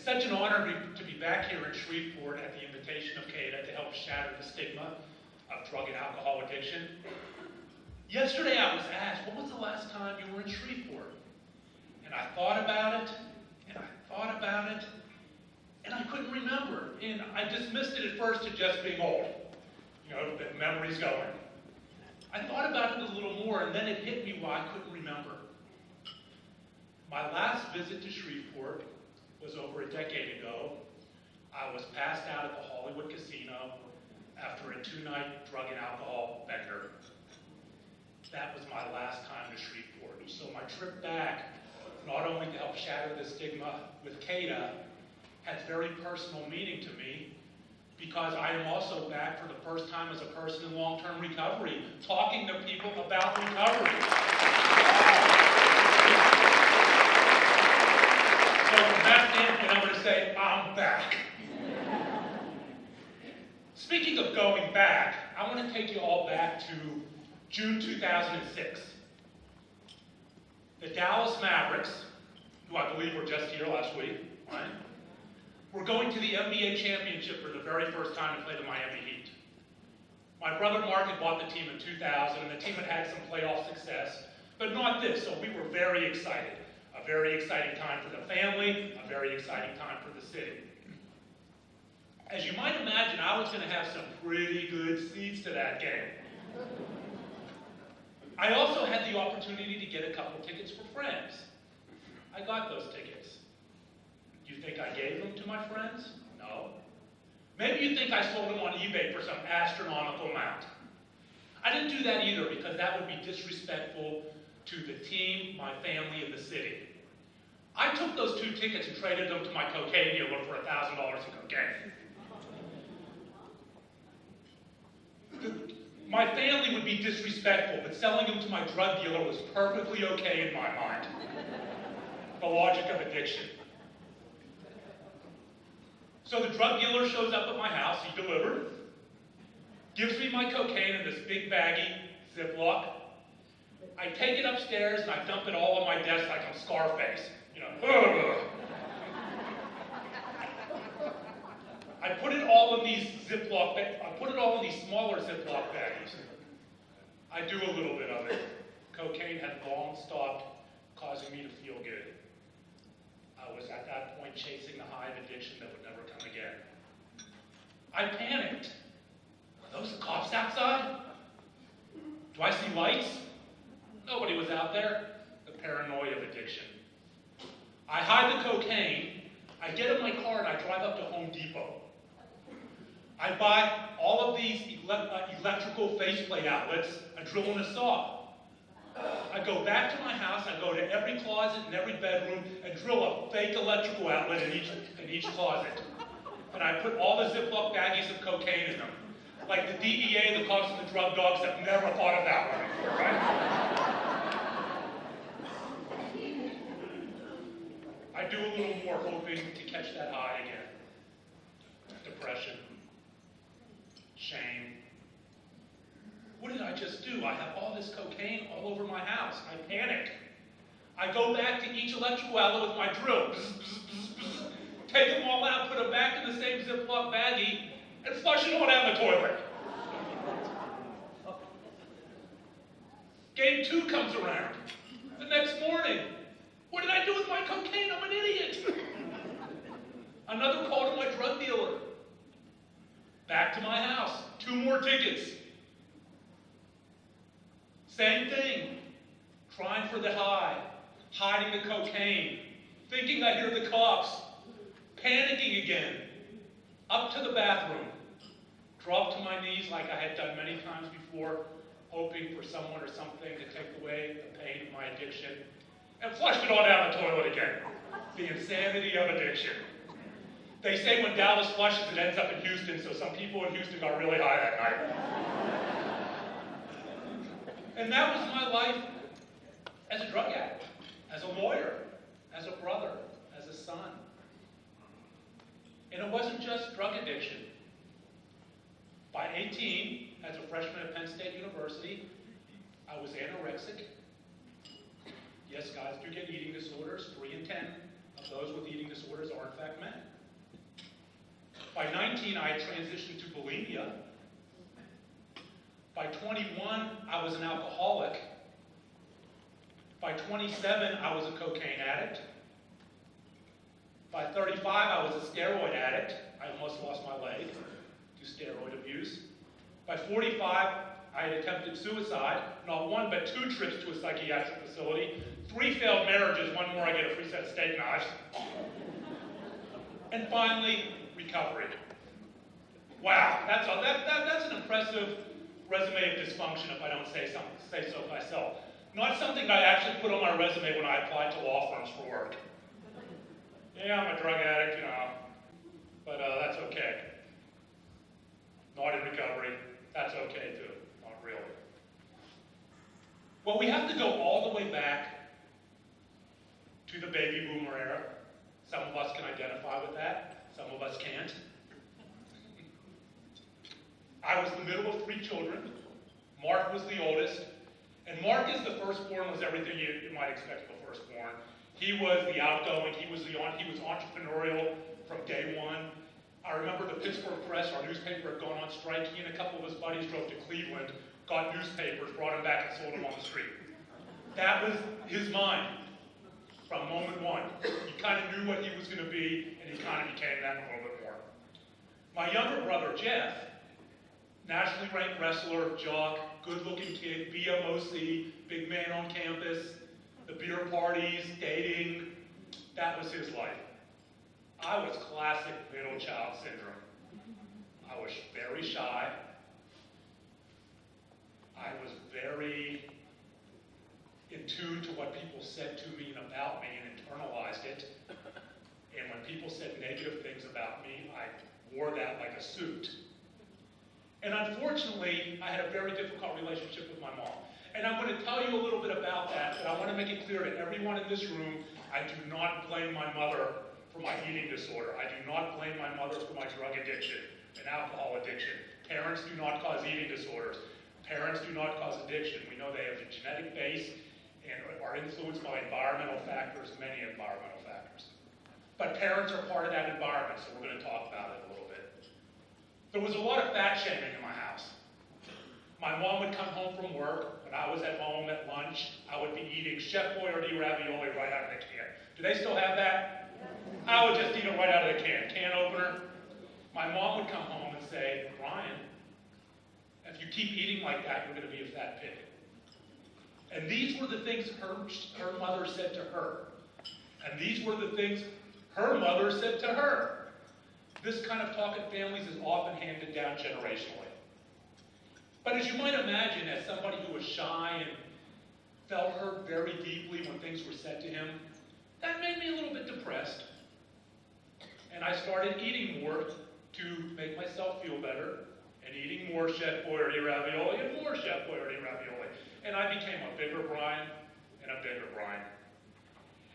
It's such an honor to be back here in Shreveport at the invitation of CADA to help shatter the stigma of drug and alcohol addiction. Yesterday I was asked, when was the last time you were in Shreveport? And I thought about it, and I thought about it, and I couldn't remember. And I dismissed it at first as just being old. You know, the memory's going. I thought about it a little more, and then it hit me why I couldn't remember. My last visit to Shreveport was over a decade ago. I was passed out at the Hollywood Casino after a 2-night drug and alcohol bender. That was my last time to Shreveport. So my trip back, not only to help shatter the stigma with CADA, has very personal meaning to me, because I am also back for the first time as a person in long-term recovery, talking to people about recovery. So from that standpoint, I'm going to say, I'm back. Speaking of going back, I want to take you all back to June 2006. The Dallas Mavericks, who I believe were just here last week, right? We're going to the NBA championship for the very first time to play the Miami Heat. My brother Mark had bought the team in 2000, and the team had had some playoff success, but not this, so we were very excited. A very exciting time for the family, a very exciting time for the city. As you might imagine, I was going to have some pretty good seats to that game. I also had the opportunity to get a couple tickets for friends. I got those tickets. You think I gave them to my friends? No. Maybe you think I sold them on eBay for some astronomical amount. I didn't do that either, because that would be disrespectful to the team, my family, and the city. I took those 2 tickets and traded them to my cocaine dealer for $1,000 in cocaine. My family would be disrespectful, but selling them to my drug dealer was perfectly okay in my mind. The logic of addiction. So the drug dealer shows up at my house, he delivered, gives me my cocaine in this big baggy Ziploc. I take it upstairs and I dump it all on my desk like I'm Scarface. You know, I put it all in these smaller Ziploc bags. I do a little bit of it. Cocaine had long stopped causing me to feel good. I was at that point chasing the high of addiction that would never come again. I panicked. Are those the cops outside? Do I see lights? Nobody was out there. The paranoia of addiction. I hide the cocaine, I get in my car and I drive up to Home Depot. I buy all of these electrical faceplate outlets, a drill and a saw. I go back to my house, I go to every closet and every bedroom and drill a fake electrical outlet in each closet. And I put all the Ziploc baggies of cocaine in them. Like the DEA, the cops, and the drug dogs have never thought of that one before, right? I do a little more hoping to catch that high again. Depression. Shame. What did I just do? I have all this cocaine all over my house. I panic. I go back to each electrical outlet with my drill. Bzz, bzz, bzz, bzz. Take them all out, put them back in the same Ziploc baggie, and flush it all down the toilet. Game 2 comes around. The next morning. What did I do with my cocaine? I'm an idiot. Another call to my drug dealer. Back to my house. 2 more tickets. Same thing. Trying for the high. Hiding the cocaine. Thinking I hear the cops. Panicking again. Up to the bathroom. Drop to my knees like I had done many times before, hoping for someone or something to take away the pain of my addiction. And flushed it all down the toilet again. The insanity of addiction. They say when Dallas flushes, it ends up in Houston, so some people in Houston got really high that night. And that was my life as a drug addict, as a lawyer, as a brother, as a son. And it wasn't just drug addiction. By 18, as a freshman at Penn State University, I was anorexic. Yes, guys do get eating disorders. 3 in 10 those with eating disorders are in fact men. By 19, I had transitioned to bulimia. By 21, I was an alcoholic. By 27, I was a cocaine addict. By 35, I was a steroid addict. I almost lost my leg to steroid abuse. By 45, I had attempted suicide, not one but 2 trips to a psychiatric facility, 3 failed marriages, 1 more I get a free set of steak knives. And finally, recovery. Wow, that's an impressive resume of dysfunction if I don't say so myself. Not something I actually put on my resume when I applied to law firms for work. Yeah, I'm a drug addict, but that's okay. Not in recovery, that's okay too, not really. Well, we have to go all the way back to the baby boomer era. Some of us can identify with that, some of us can't. I was the middle of 3 children. Mark was the oldest. And Mark, as the firstborn, was everything you might expect of a firstborn. He was the outgoing, he was entrepreneurial from day one. I remember the Pittsburgh Press, our newspaper, had gone on strike. He and a couple of his buddies drove to Cleveland, got newspapers, brought them back, and sold them on the street. That was his mind from moment one. He kind of knew what he was going to be, and he kind of became that a little bit more. My younger brother, Jeff, nationally ranked wrestler, jock, good-looking kid, BMOC, big man on campus, the beer parties, dating, that was his life. I was classic middle child syndrome. I was very shy. I was very in tune to what people said to me and about me and internalized it. And when people said negative things about me, I wore that like a suit. And unfortunately, I had a very difficult relationship with my mom. And I'm going to tell you a little bit about that, but I want to make it clear to everyone in this room, I do not blame my mother for my eating disorder. I do not blame my mother for my drug addiction and alcohol addiction. Parents do not cause eating disorders. Parents do not cause addiction. We know they have a genetic base and are influenced by environmental factors, many environmental factors. But parents are part of that environment, so we're going to talk about it a little bit. There was a lot of fat shaming in my house. My mom would come home from work. When I was at home at lunch, I would be eating Chef Boyardee ravioli right out of the can. Do they still have that? I would just eat it right out of the can opener. My mom would come home and say, Brian, if you keep eating like that, you're going to be a fat pig. And these were the things her mother said to her. And these were the things her mother said to her. This kind of talk in families is often handed down generationally. But as you might imagine, as somebody who was shy and felt hurt very deeply when things were said to him, that made me a little bit depressed. And I started eating more to make myself feel better, and eating more Chef Boyardee ravioli and more Chef Boyardee ravioli. And I became a bigger Brian and a bigger Brian.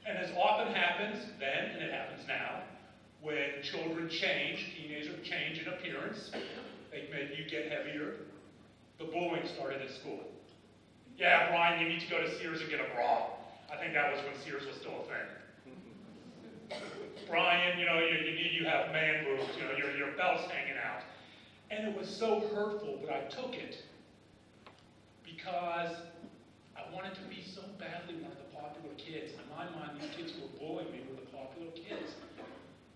And as often happens then, and it happens now, when children change, teenagers change in appearance, they make you get heavier. The bullying started at school. Yeah, Brian, you need to go to Sears and get a bra. I think that was when Sears was still a thing. Brian, you have man boobs, your belt's hanging out. And it was so hurtful, but I took it because I wanted to be so badly one of the popular kids. In my mind, these kids who were bullying me were the popular kids.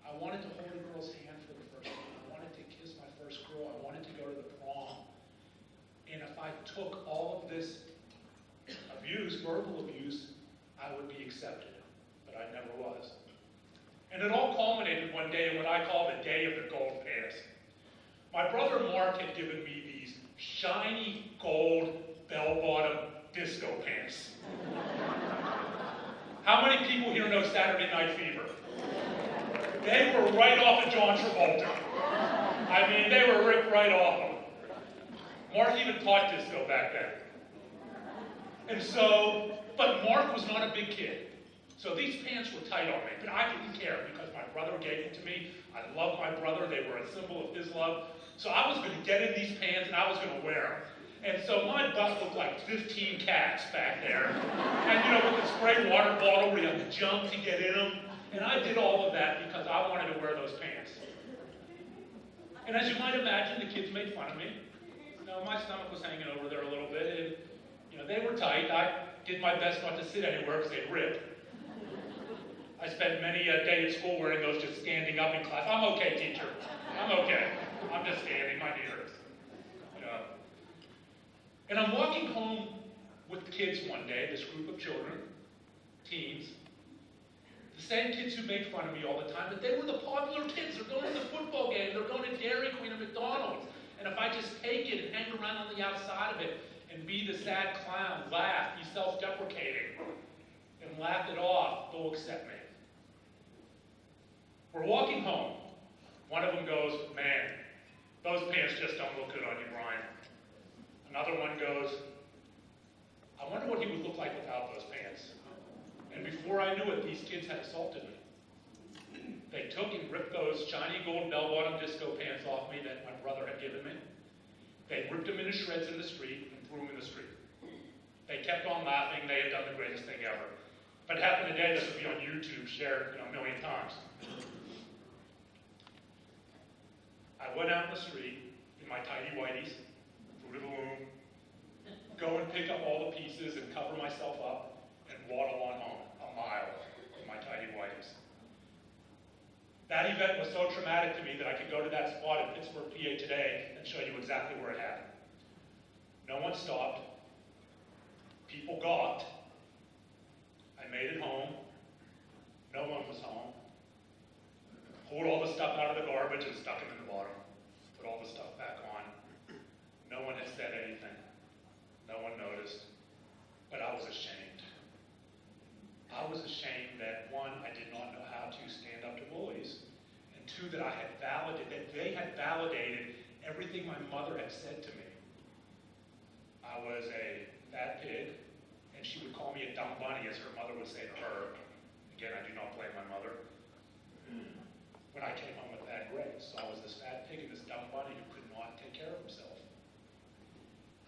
I wanted to hold a girl's hand for the first time. I wanted to kiss my first girl. I wanted to go to the prom. And if I took all of this abuse, verbal abuse, I would be accepted. But I never was. And it all culminated one day in what I call the day of the gold pants. My brother Mark had given me these shiny gold bell-bottom disco pants. How many people here know Saturday Night Fever? They were right off of John Travolta. I mean, they were ripped right off him. Mark even taught disco back then. And so, but Mark was not a big kid. So these pants were tight on me, but I didn't care because my brother gave them to me. I loved my brother. They were a symbol of his love. So I was going to get in these pants and I was going to wear them. And so my butt looked like 15 cats back there. And with the spray water bottle, we had to jump to get in them. And I did all of that because I wanted to wear those pants. And as you might imagine, the kids made fun of me. You know, my stomach was hanging over there a little bit, and you know, they were tight. I did my best not to sit anywhere because they'd rip. I spent many a day at school wearing those, just standing up in class. I'm okay, teacher. I'm okay. I'm just standing. My knee hurts. And I'm walking home with kids one day, this group of children, teens, the same kids who made fun of me all the time, but they were the popular kids. They're going to the football game. They're going to Dairy Queen and McDonald's. And if I just take it and hang around on the outside of it and be the sad clown, laugh, be self-deprecating, and laugh it off, they'll accept me. We're walking home. One of them goes, "Man, those pants just don't look good on you, Brian." Another one goes, "I wonder what he would look like without those pants." And before I knew it, these kids had assaulted me. They took and ripped those shiny gold bell-bottom disco pants off me that my brother had given me. They ripped them into shreds in the street and threw them in the street. They kept on laughing. They had done the greatest thing ever. If it happened today, this would be on YouTube, shared a million times. I went out in the street in my tidy whities, Fruit of the Loom, go and pick up all the pieces and cover myself up and waddle on home, a mile in my tidy whities. That event was so traumatic to me that I could go to that spot in Pittsburgh, PA today and show you exactly where it happened. No one stopped. People gawked. I made it home. No one was home. Pulled all the stuff out of the garbage and stuck it in the bottom. Put all the stuff back on. No one had said anything. No one noticed. But I was ashamed. I was ashamed that, one, I did not know how to stand up to bullies, and two, that they had validated everything my mother had said to me. I was a fat pig, and she would call me a dumb bunny, as her mother would say to her. Again, I do not blame my mother. When I came home with bad grades, so I was this fat pig and this dumb bunny who could not take care of himself.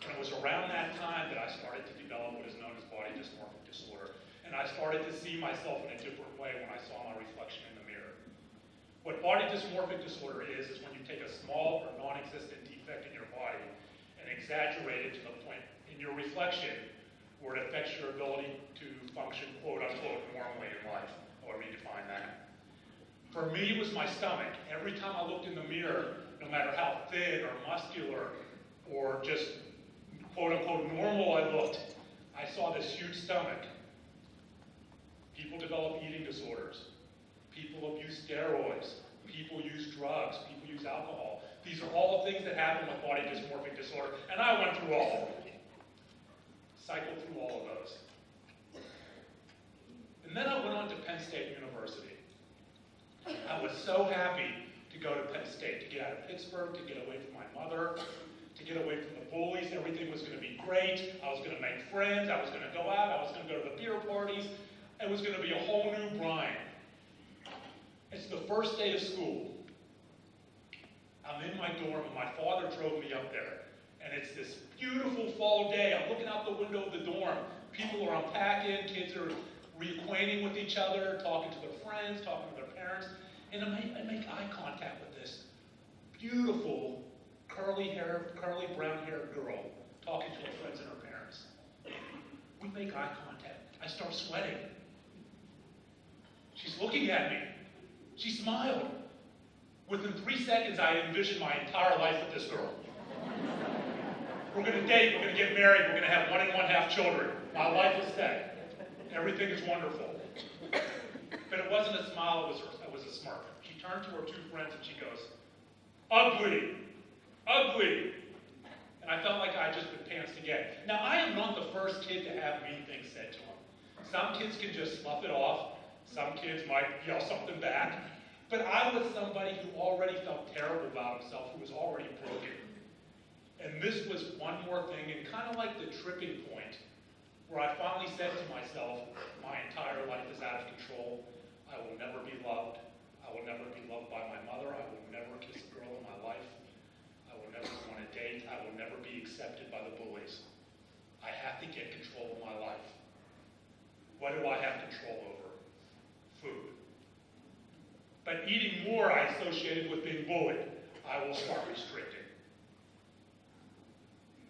And it was around that time that I started to develop what is known as body dysmorphic disorder. And I started to see myself in a different way when I saw my reflection in the mirror. What body dysmorphic disorder is when you take a small or non-existent defect in your body and exaggerate it to the point in your reflection where it affects your ability to function, quote unquote, normally in life. I'll redefine that. For me, it was my stomach. Every time I looked in the mirror, no matter how thin or muscular or just quote unquote normal I looked, I saw this huge stomach. People develop eating disorders. People abuse steroids. People use drugs. People use alcohol. These are all the things that happen with body dysmorphic disorder, and I went through all of them. Cycled through all of those. And then I went on to Penn State University. I was so happy to go to Penn State, to get out of Pittsburgh, to get away from my mother, to get away from the bullies. Everything was going to be great. I was going to make friends. I was going to go out. I was going to go to the beer parties. It was going to be a whole new Brian. It's the first day of school. I'm in my dorm, and my father drove me up there. And it's this beautiful fall day. I'm looking out the window of the dorm. People are unpacking. Kids are reacquainting with each other, talking to their friends, talking to their parents. And I make eye contact with this beautiful, curly brown-haired girl talking to her friends and her parents. We make eye contact. I start sweating. She's looking at me. She smiled. Within 3 seconds, I envisioned my entire life with this girl. We're going to date, we're going to get married, we're going to have 1 1/2 children. My life is set. Everything is wonderful. But it wasn't a smile, it was a smirk. She turned to her 2 friends and she goes, "Ugly, ugly." And I felt like I had just been pantsed again. Now, I am not the first kid to have mean things said to them. Some kids can just slough it off. Some kids might yell something back. But I was somebody who already felt terrible about himself, who was already broken. And this was one more thing, and kind of like the tripping point, where I finally said to myself, my entire life is out of control. I will never be loved. I will never be loved by my mother. I will never kiss a girl in my life. I will never go on a date. I will never be accepted by the bullies. I have to get control of my life. What do I have control over? Food. But eating more I associated with being bullied. I will start restricting.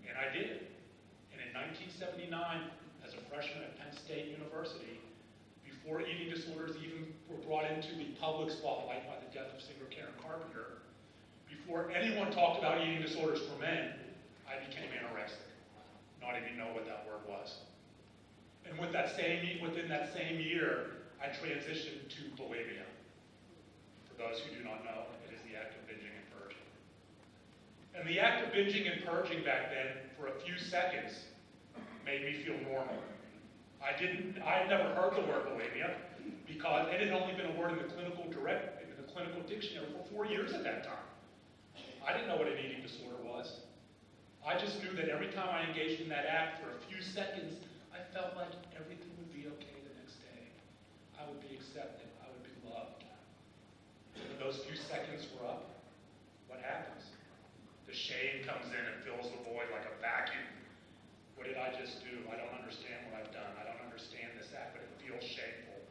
And I did. And in 1979, as a freshman at Penn State University, before eating disorders even were brought into the public spotlight by the death of singer Karen Carpenter, before anyone talked about eating disorders for men, I became anorexic. Not even know what that word was. And within that same year, I transitioned to bulimia. For those who do not know, it is the act of binging and purging. And the act of binging and purging back then, for a few seconds, made me feel normal. I had never heard the word bulimia because it had only been a word in the clinical dictionary for 4 years at that time. I didn't know what an eating disorder was. I just knew that every time I engaged in that act for a few seconds, I felt like everything would be okay the next day. I would be accepted. I would be loved. When those few seconds were up, what happens? The shame comes in and fills the void like a vacuum. What did I just do? I don't understand what I've done. I don't understand this act, but it feels shameful.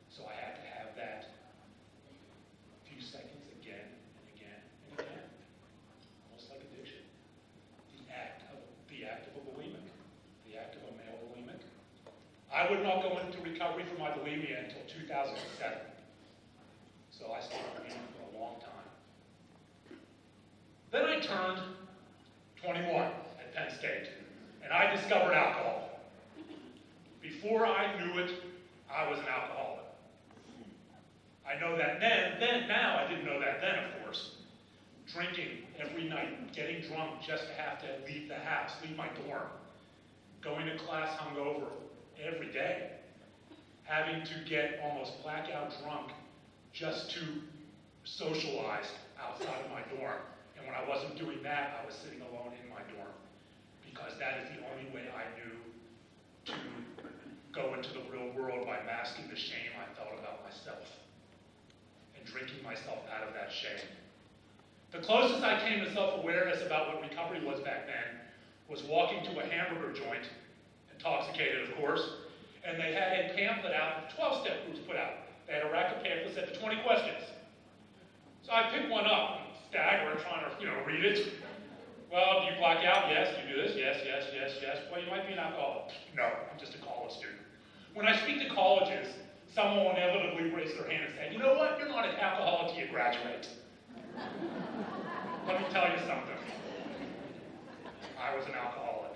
So I had to have that few seconds again and again and again. Almost like addiction. The act of a bulimic. The act of a male bulimic. I would not go into recovery for my bulimia until 2007. So I stayed bulimic for a long time. Then I turned 21 at Penn State, and I discovered alcohol. Before I knew it, I was an alcoholic. I know that now, I didn't know that then, of course. Drinking every night, getting drunk just to have to leave the house, leave my dorm. Going to class hungover every day. Having to get almost blackout drunk just to socialize outside of my dorm. And when I wasn't doing that, I was sitting alone in my dorm. Because that is the only way I knew to go into the real world, by masking the shame I felt about myself and drinking myself out of that shame. The closest I came to self-awareness about what recovery was back then was walking to a hamburger joint, intoxicated of course, and they had a pamphlet out, 12-step groups put out. They had a rack of pamphlets that said the 20 questions. So I picked one up, staggering, trying to read it. Well, do you black out? Yes. Do you do this? Yes. Well, you might be an alcoholic. No, I'm just a college student. When I speak to colleges, someone will inevitably raise their hand and say, you know what? You're not an alcoholic till you graduate. Let me tell you something. I was an alcoholic.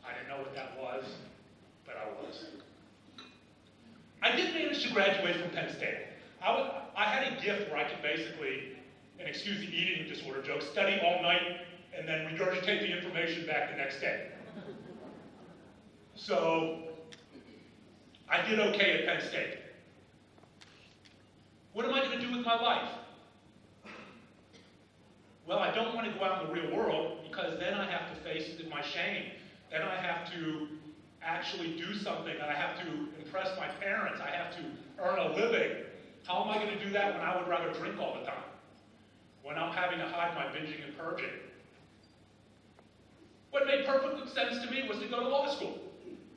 I didn't know what that was, but I was. I did manage to graduate from Penn State. I had a gift where I could basically, and excuse the eating disorder joke, study all night and then regurgitate the information back the next day. So, I did okay at Penn State. What am I going to do with my life? Well, I don't want to go out in the real world because then I have to face my shame. Then I have to actually do something. I have to impress my parents. I have to earn a living. How am I going to do that when I would rather drink all the time? When I'm having to hide my binging and purging? What made perfect sense to me was to go to law school,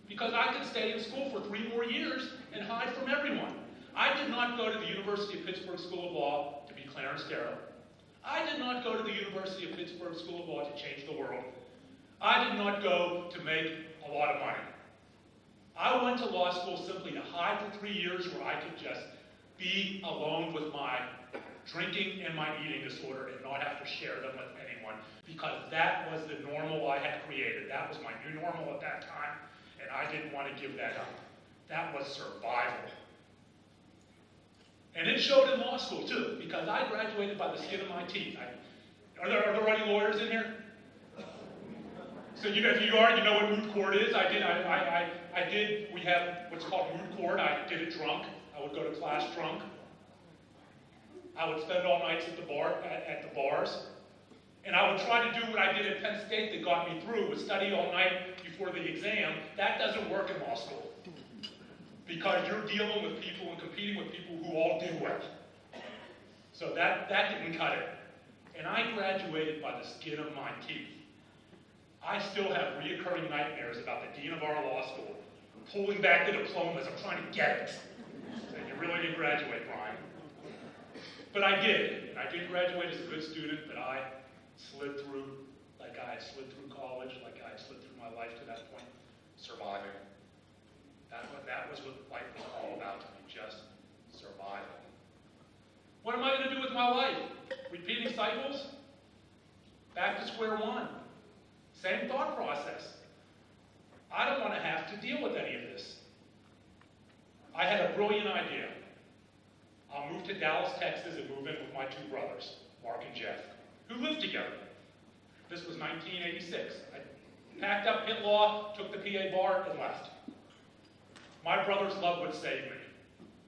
because I could stay in school for 3 more years and hide from everyone. I did not go to the University of Pittsburgh School of Law to be Clarence Darrow. I did not go to the University of Pittsburgh School of Law to change the world. I did not go to make a lot of money. I went to law school simply to hide for 3 years where I could just be alone with my drinking and my eating disorder and not have to share them with anyone, because that was the normal I had created. That was my new normal at that time, and I didn't want to give that up. That was survival. And it showed in law school too, because I graduated by the skin of my teeth. Are there any lawyers in here? So if you are, you know what moot court is. We have what's called moot court. I did it drunk. I would go to class drunk. I would spend all nights at the bars. And I would try to do what I did at Penn State that got me through, was study all night before the exam. That doesn't work in law school, because you're dealing with people and competing with people who all did well. So that didn't cut it. And I graduated by the skin of my teeth. I still have reoccurring nightmares about the dean of our law school pulling back the diplomas. I'm trying to get it. So you really didn't graduate, Brian. But I did, and I did graduate as a good student, but I slid through like I had slid through college, like I had slid through my life to that point, surviving. That was what life was all about to me, just surviving. What am I going to do with my life? Repeating cycles? Back to square one. Same thought process. I don't want to have to deal with any of this. I had a brilliant idea. I'll move to Dallas, Texas, and move in with my two brothers, Mark and Jeff, who lived together. This was 1986. I packed up pit law, took the PA bar, and left. My brother's love would save me.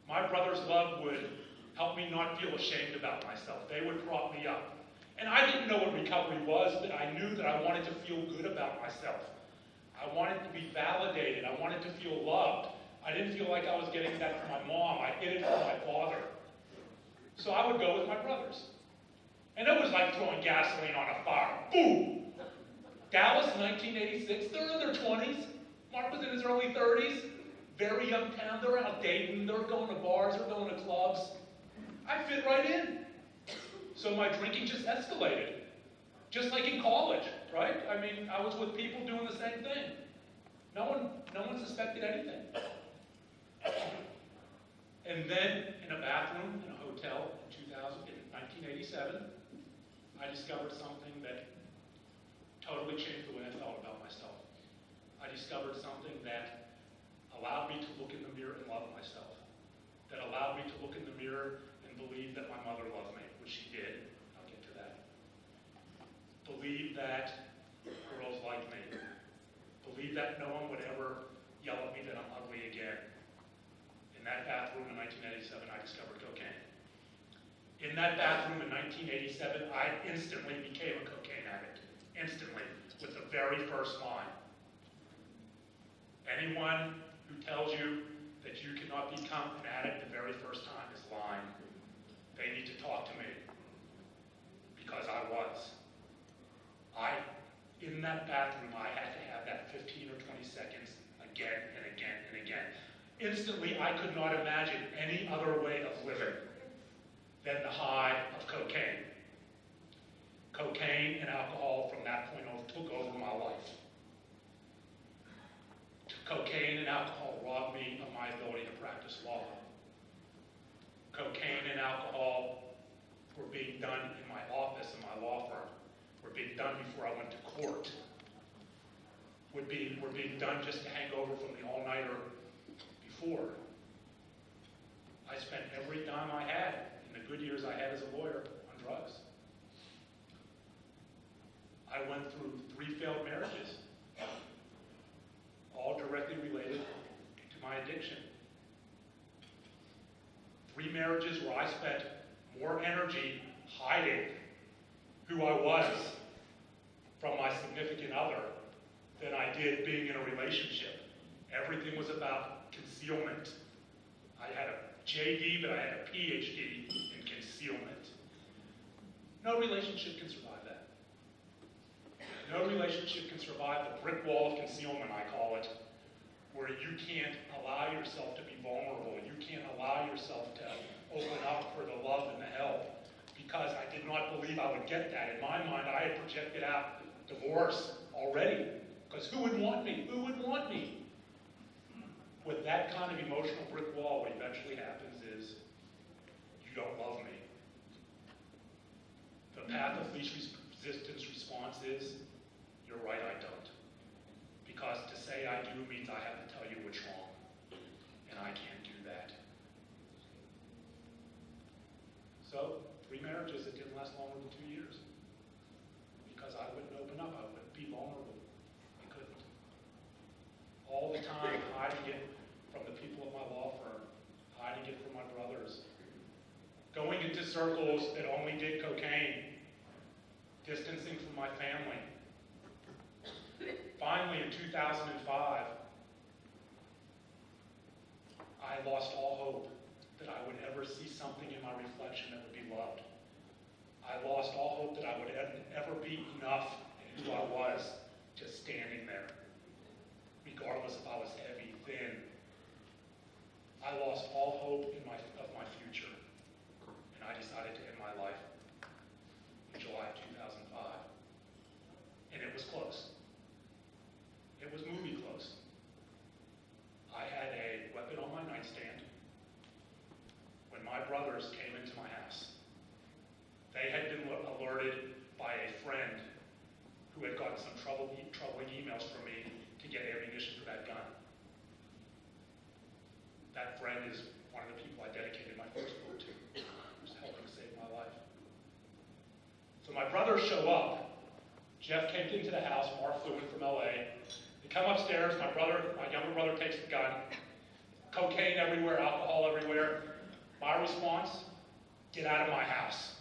My brother's love would help me not feel ashamed about myself. They would prop me up. And I didn't know what recovery was, but I knew that I wanted to feel good about myself. I wanted to be validated. I wanted to feel loved. I didn't feel like I was getting that from my mom. I did it from my father. So I would go with my brothers. And it was like throwing gasoline on a fire. Boom! Dallas, 1986, they're in their 20s. Mark was in his early 30s. Very young town, they're out dating, they're going to bars, they're going to clubs. I fit right in. So my drinking just escalated. Just like in college, right? I mean, I was with people doing the same thing. No one suspected anything. And then in a bathroom in a hotel in 1987, I discovered something that totally changed the way I felt about myself. I discovered something that allowed me to look in the mirror and love myself. That allowed me to look in the mirror and believe that my mother loved me, which she did. I'll get to that. Believe that girls like me. Believe that no one would ever yell at me that I'm ugly again. In that bathroom in 1987, I discovered cocaine. In that bathroom in 1987, I instantly became a cocaine addict. Instantly, with the very first line. Anyone who tells you that you cannot become an addict the very first time is lying. They need to talk to me. Because I was. In that bathroom, I had to have that 15 or 20 seconds again and again and again. Instantly, I could not imagine any other way of living than the high of cocaine. Cocaine and alcohol from that point on took over my life. Cocaine and alcohol robbed me of my ability to practice law. Cocaine and alcohol were being done in my office in my law firm. Were being done before I went to court. Were being done just to hang over from the all-nighter before. I spent every dime I had in the good years I had as a lawyer on drugs. I went through 3 failed marriages, all directly related to my addiction. 3 marriages where I spent more energy hiding who I was from my significant other than I did being in a relationship. Everything was about concealment. I had a JD, but I had a PhD in concealment. No relationship can survive that. No relationship can survive the brick wall of concealment, I call it, where you can't allow yourself to be vulnerable. You can't allow yourself to open up for the love and the help, because I did not believe I would get that. In my mind, I had projected out divorce already, because who would want me? Who would want me? With that kind of emotional brick wall, what eventually happens is you don't love me. The path of least resistance response is, you're right, I don't. Because to say I do means I have to tell you what's wrong. And I can't do that. So, 3 marriages that didn't last longer than 2 years. Because I wouldn't open up, I wouldn't be vulnerable. I couldn't. All the time, hiding it from the people of my law firm, hiding it from my brothers, going into circles that only did cocaine, distancing from my family. Finally, in 2005, I lost all hope that I would ever see something in my reflection that would be loved. I lost all hope that I would ever be enough in who I was, just standing there, regardless if I was heavy, thin. I lost all hope of my future, and I decided to That friend is one of the people I dedicated my first book to, who's helping save my life. So my brothers show up. Jeff came into the house, Mark flew in from LA. They come upstairs, my younger brother takes the gun. Cocaine everywhere, alcohol everywhere. My response, get out of my house.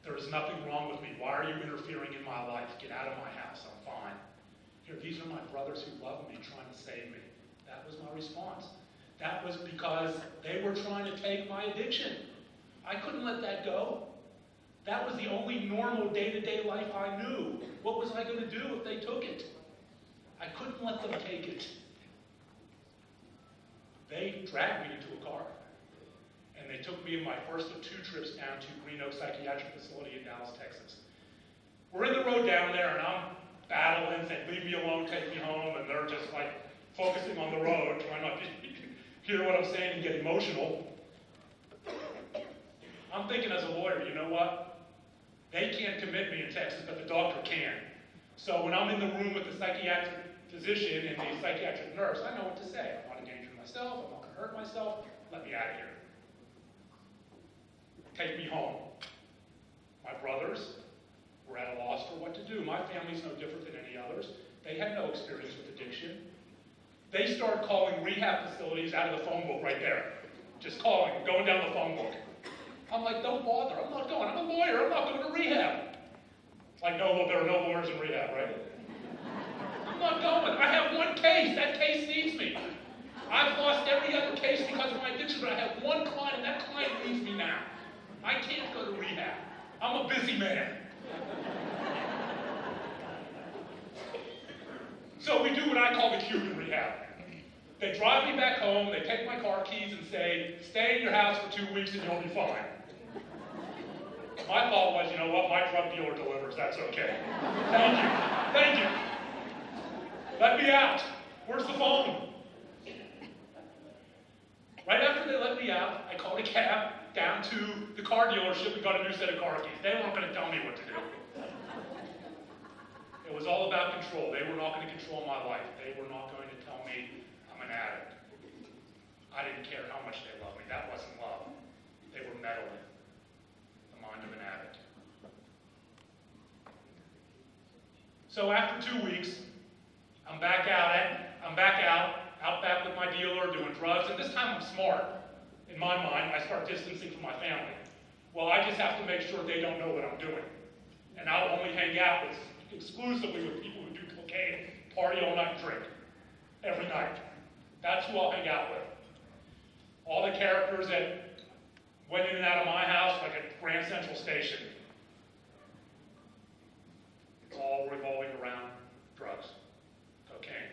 There is nothing wrong with me. Why are you interfering in my life? Get out of my house, I'm fine. Here, these are my brothers who love me, trying to save me. That was my response. That was because they were trying to take my addiction. I couldn't let that go. That was the only normal day-to-day life I knew. What was I going to do if they took it? I couldn't let them take it. They dragged me into a car. And they took me in my first of 2 trips down to Green Oak Psychiatric Facility in Dallas, Texas. We're in the road down there, and I'm battling, saying, leave me alone, take me home, and they're just like focusing on the road, trying not to hear what I'm saying and get emotional. I'm thinking as a lawyer, you know what? They can't commit me in Texas, but the doctor can. So when I'm in the room with the psychiatric physician and the psychiatric nurse, I know what to say. I'm not endangering myself, I'm not going to hurt myself, let me out of here. Take me home. My brothers were at a loss for what to do. My family's no different than any others. They had no experience with addiction. They start calling rehab facilities out of the phone book right there. Just calling, going down the phone book. I'm like, don't bother, I'm not going. I'm a lawyer, I'm not going to rehab. Like, no, well, there are no lawyers in rehab, right? I'm not going. I have one case. That case needs me. I've lost every other case because of my addiction, but I have one client, and that client needs me now. I can't go to rehab. I'm a busy man. So we do what I call the Cuban rehab. They drive me back home, they take my car keys and say, stay in your house for 2 weeks and you'll be fine. My thought was, you know what, my drug dealer delivers, that's okay. Thank you, thank you. Let me out. Where's the phone? Right after they let me out, I called a cab down to the car dealership and got a new set of car keys. They weren't going to tell me what to do. It was all about control. They were not going to control my life. They were not going to tell me I'm an addict. I didn't care how much they loved me. That wasn't love. They were meddling. The mind of an addict. So after 2 weeks, I'm back out back with my dealer, doing drugs, and this time I'm smart. In my mind, I start distancing from my family. Well, I just have to make sure they don't know what I'm doing. And I'll only hang out exclusively with people who do cocaine, party all night, drink. Every night. That's who I'll hang out with. All the characters that went in and out of my house, like at Grand Central Station. It's all revolving around drugs, cocaine.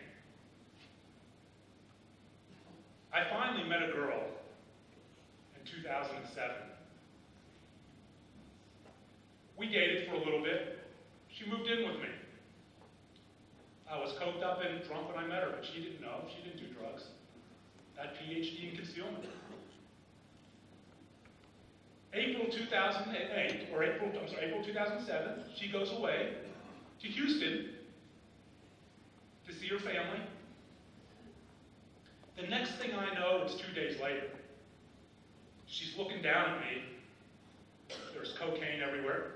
I finally met a girl in 2007. We dated for a little bit. She moved in with me. I was coked up and drunk when I met her, but she didn't know. She didn't do drugs. That PhD in concealment. April 2007, she goes away to Houston to see her family. The next thing I know, it's 2 days later. She's looking down at me. There's cocaine everywhere.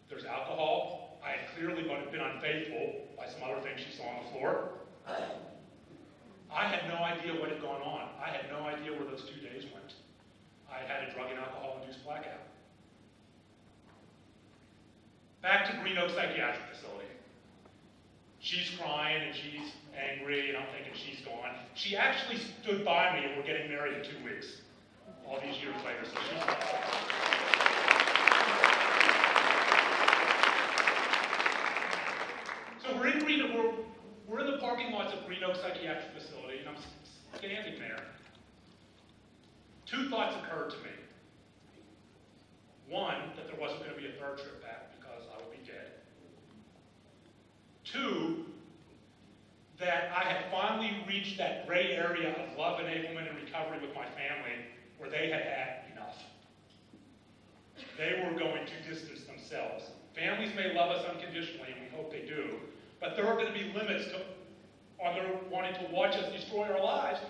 There's alcohol. I had clearly been unfaithful by some other things she saw on the floor. I had no idea what had gone on. I had no idea where those 2 days went. I had had a drug and alcohol-induced blackout. Back to Green Oak Psychiatric Facility. She's crying and she's angry and I'm thinking she's gone. She actually stood by me and we're getting married in 2 weeks. All these years later, so she's gone. So we're in the parking lots of Green Oak Psychiatric Facility, and I'm standing there. 2 thoughts occurred to me. One, that there wasn't going to be a 3rd trip back because I would be dead. 2, that I had finally reached that gray area of love, enablement, and recovery with my family where they had had enough. They were going to distance themselves. Families may love us unconditionally, and we hope they do, but there are going to be limits on their wanting to watch us destroy our lives,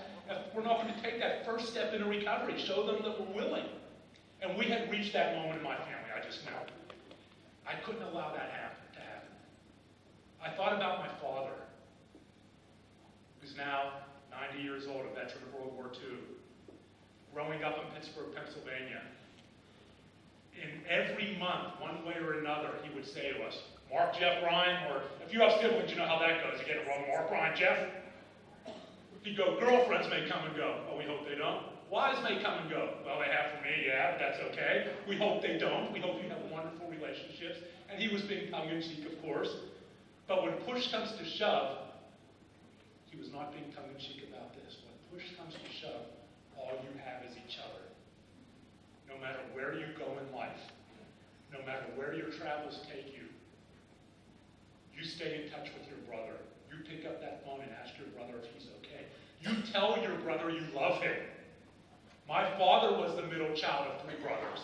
we're not going to take that first step into recovery, show them that we're willing. And we had reached that moment in my family, I just know. I couldn't allow that to happen. I thought about my father, who's now 90 years old, a veteran of World War II, growing up in Pittsburgh, Pennsylvania. In every month, one way or another, he would say to us, Mark, Jeff, Brian, or if you have siblings, you know how that goes. You get it wrong, Mark, Brian, Jeff. He'd go, girlfriends may come and go. Oh, we hope they don't. Wives may come and go. Well, they have for me, yeah, but that's okay. We hope they don't. We hope you have wonderful relationships. And he was being tongue-in-cheek, of course. But when push comes to shove, he was not being tongue-in-cheek about this. When push comes to shove, all you have is each other. No matter where you go in life, no matter where your travels take you, you stay in touch with your brother. You pick up that phone and ask your brother if he's okay. You tell your brother you love him. My father was the middle child of 3 brothers.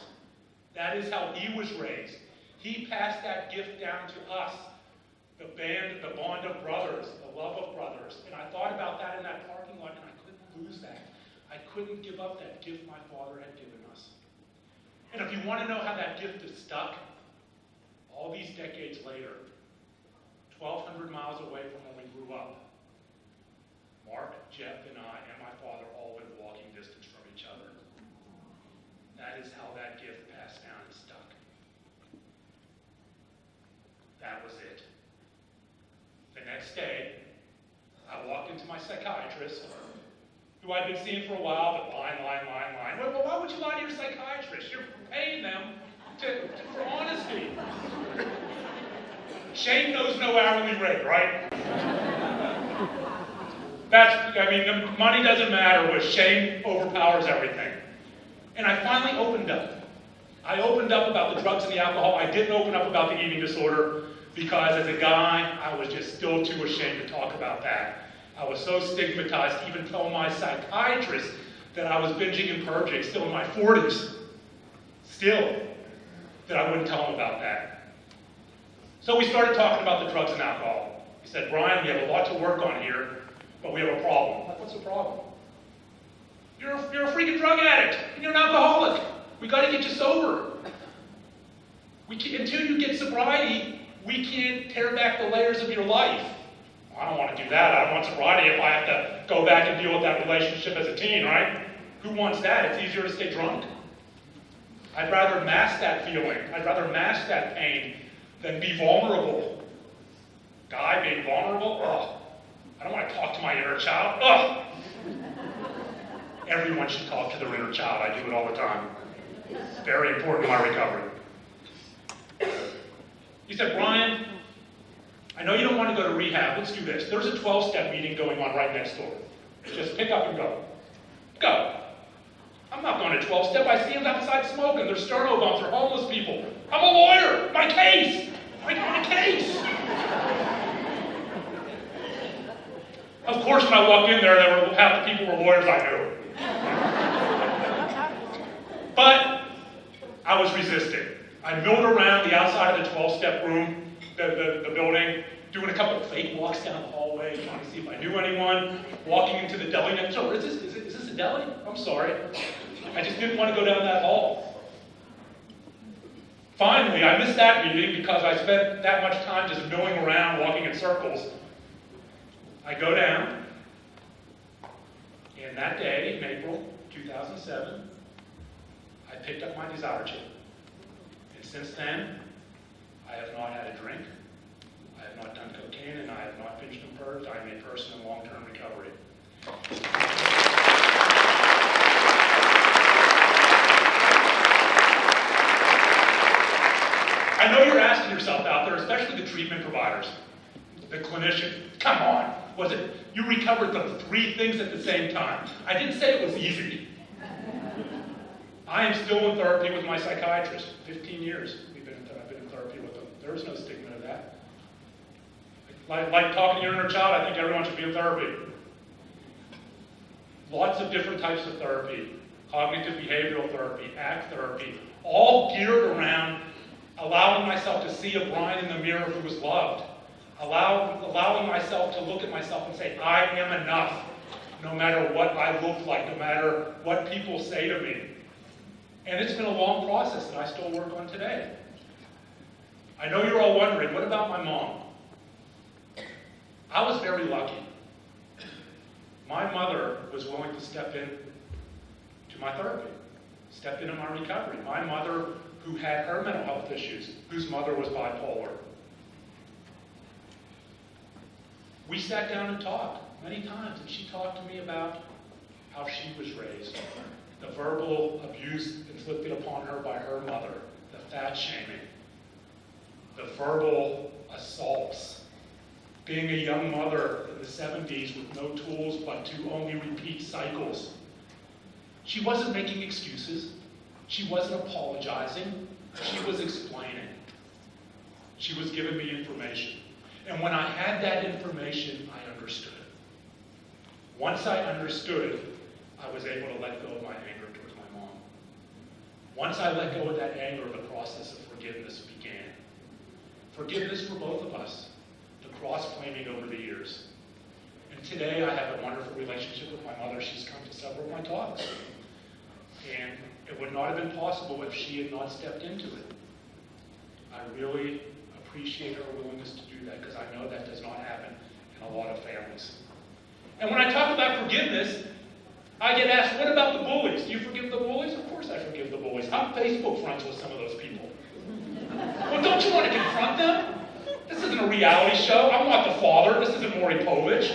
That is how he was raised. He passed that gift down to us. The bond of brothers, the love of brothers. And I thought about that in that parking lot, and I couldn't lose that. I couldn't give up that gift my father had given us. And if you want to know how that gift is stuck, all these decades later, 1,200 miles away from when we grew up, Mark, Jeff, and I, and my father all within walking distance from each other. That is how that gift passed down and stuck. That was it. The next day, I walked into my psychiatrist, who I'd been seeing for a while, but lying. Well, why would you lie to your psychiatrist? You're paying them for honesty. Shame knows no hourly rate, right? The money doesn't matter, but shame overpowers everything. And I finally opened up. I opened up about the drugs and the alcohol. I didn't open up about the eating disorder because as a guy, I was just still too ashamed to talk about that. I was so stigmatized to even tell my psychiatrist that I was binging and purging, still in my 40s, that I wouldn't tell him about that. So we started talking about the drugs and alcohol. He said, Brian, we have a lot to work on here, but we have a problem. I'm like, what's the problem? You're a freaking drug addict, and you're an alcoholic. We got to get you sober. Until you get sobriety, we can't tear back the layers of your life. I don't want to do that. I don't want sobriety if I have to go back and deal with that relationship as a teen, right? Who wants that? It's easier to stay drunk. I'd rather mask that feeling. I'd rather mask that pain than be vulnerable. Guy being vulnerable? Ugh. I don't want to talk to my inner child. Ugh. Everyone should talk to their inner child. I do it all the time. It's very important to my recovery. He said, Brian, I know you don't want to go to rehab. Let's do this. There's a 12-step meeting going on right next door. Just pick up and go. Go. I'm not going to 12-step. I see them outside smoking. They're sterno bumps. They're homeless people. I'm a lawyer. My case. My case. Of course, when I walked in there, half the people were lawyers I knew. But I was resisting. I milled around the outside of the 12-step room, the building, doing a couple of fake walks down the hallway, trying to see if I knew anyone, walking into the deli next door. Is this a deli? I'm sorry. I just didn't want to go down that hall. Finally, I missed that meeting because I spent that much time just milling around, walking in circles. I go down, and that day, in April 2007, I picked up my desire chip. And since then, I have not had a drink, I have not done cocaine, and I have not binged and purged. I am a person in long-term recovery. I know you're asking yourself out there, especially the treatment providers, the clinician, come on, was it, you recovered the 3 things at the same time. I didn't say it was easy. I am still in therapy with my psychiatrist. 15 years I've been in therapy with them. There is no stigma to that. Like talking to your inner child, I think everyone should be in therapy. Lots of different types of therapy. Cognitive behavioral therapy, ACT therapy, all geared around allowing myself to see a Brian in the mirror who was loved. Allowing myself to look at myself and say, I am enough. no matter what I look like, no matter what people say to me. And it's been a long process that I still work on today. I know you're all wondering, what about my mom? I was very lucky. My mother was willing to step in to my therapy, step into my recovery. My mother, who had her mental health issues, whose mother was bipolar. We sat down and talked many times, and she talked to me about how she was raised, the verbal abuse inflicted upon her by her mother, the fat shaming, the verbal assaults, being a young mother in the 70s with no tools but to only repeat cycles. She wasn't making excuses. She wasn't apologizing. She was explaining. She was giving me information. And when I had that information, I understood. Once I understood, I was able to let go of my anger towards my mom. Once I let go of that anger, the process of forgiveness began. Forgiveness for both of us, the cross-blaming over the years. And today I have a wonderful relationship with my mother. She's come to several of my talks. And it would not have been possible if she had not stepped into it. I really appreciate her willingness to do that, because I know that does not happen in a lot of families. And when I talk about forgiveness, I get asked, what about the bullies? Do you forgive the bullies? Of course I forgive the bullies. I'm Facebook friends with some of those people. Well, don't you want to confront them? This isn't a reality show. I'm not the father. This isn't Maury Povich.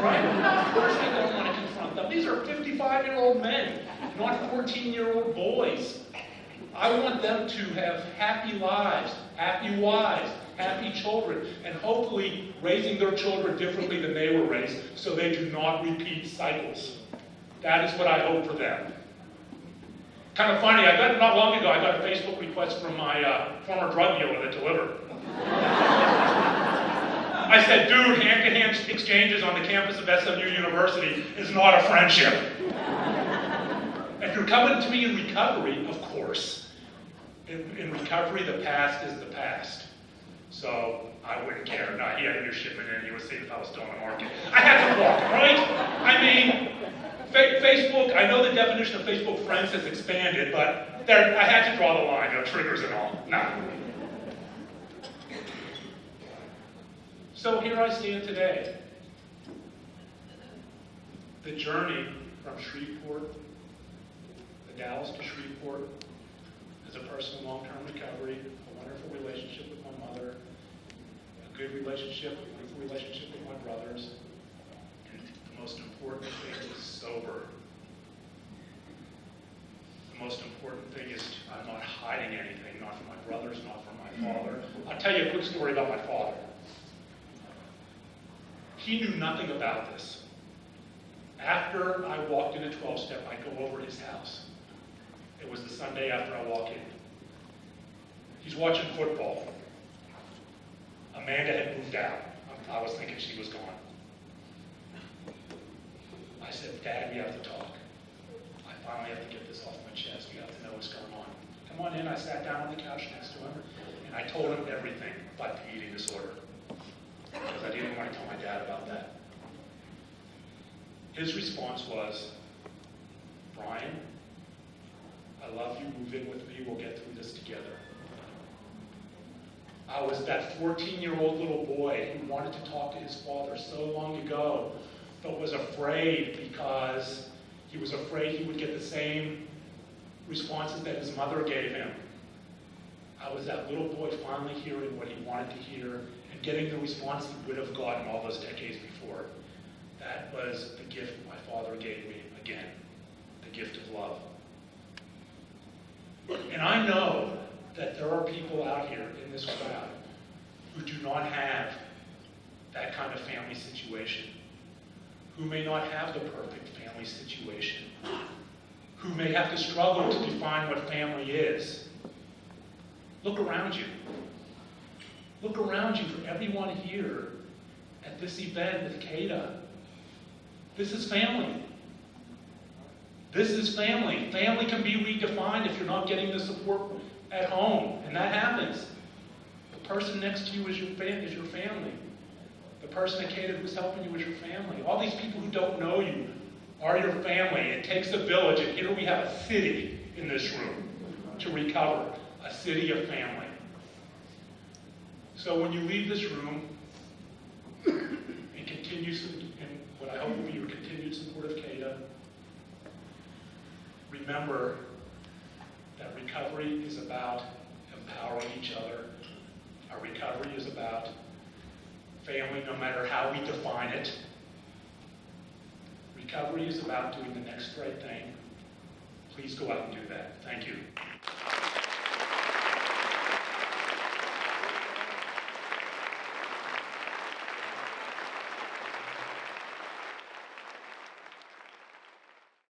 Right? Of course I don't want to confront them. These are 55-year-old men, not 14-year-old boys. I want them to have happy lives, happy wives, happy children, and hopefully raising their children differently than they were raised so they do not repeat cycles. That is what I hope for them. Kind of funny, not long ago, I got a Facebook request from my former drug dealer that delivered. I said, dude, hand-to-hand exchanges on the campus of SMU University is not a friendship. If you're coming to me in recovery, of course. In recovery, the past is the past. So I wouldn't care. No, he had a new shipment in. He was seeing if I was still in the market. I had to walk, right? I mean, Facebook, I know the definition of Facebook friends has expanded, but I had to draw the line, triggers and all. No. So here I stand today. The journey from Shreveport, the Dallas to Shreveport, as a person in long-term recovery, a wonderful relationship with my mother, a good relationship, a wonderful relationship with my brothers, and the most important thing is sober. The most important thing is I'm not hiding anything, not from my brothers, not from my father. I'll tell you a quick story about my father. He knew nothing about this. After I walked in a 12-step, I'd go over his house. It was the Sunday after I walk in. He's watching football. Amanda had moved out. I was thinking she was gone. I said, Dad, we have to talk. I finally have to get this off my chest. We have to know what's going on. Come on in. I sat down on the couch next to him, and I told him everything about the eating disorder, because I didn't want to tell my dad about that. His response was, Brian, I love you, move in with me, we'll get through this together. I was that 14-year-old little boy who wanted to talk to his father so long ago, but was afraid because he was afraid he would get the same responses that his mother gave him. I was that little boy finally hearing what he wanted to hear and getting the response he would have gotten all those decades before. That was the gift my father gave me again, the gift of love. And I know that there are people out here in this crowd who do not have that kind of family situation, who may not have the perfect family situation, who may have to struggle to define what family is. Look around you. Look around you for everyone here at this event with CADA. This is family. This is family. Family can be redefined if you're not getting the support at home, and that happens. The person next to you is your family. The person at CADA who's helping you is your family. All these people who don't know you are your family. It takes a village, and here we have a city in this room to recover, a city of family. So when you leave this room and continue in what I hope will be your continued support of CADA, remember that recovery is about empowering each other. Our recovery is about family, no matter how we define it. Recovery is about doing the next right thing. Please go out and do that. Thank you.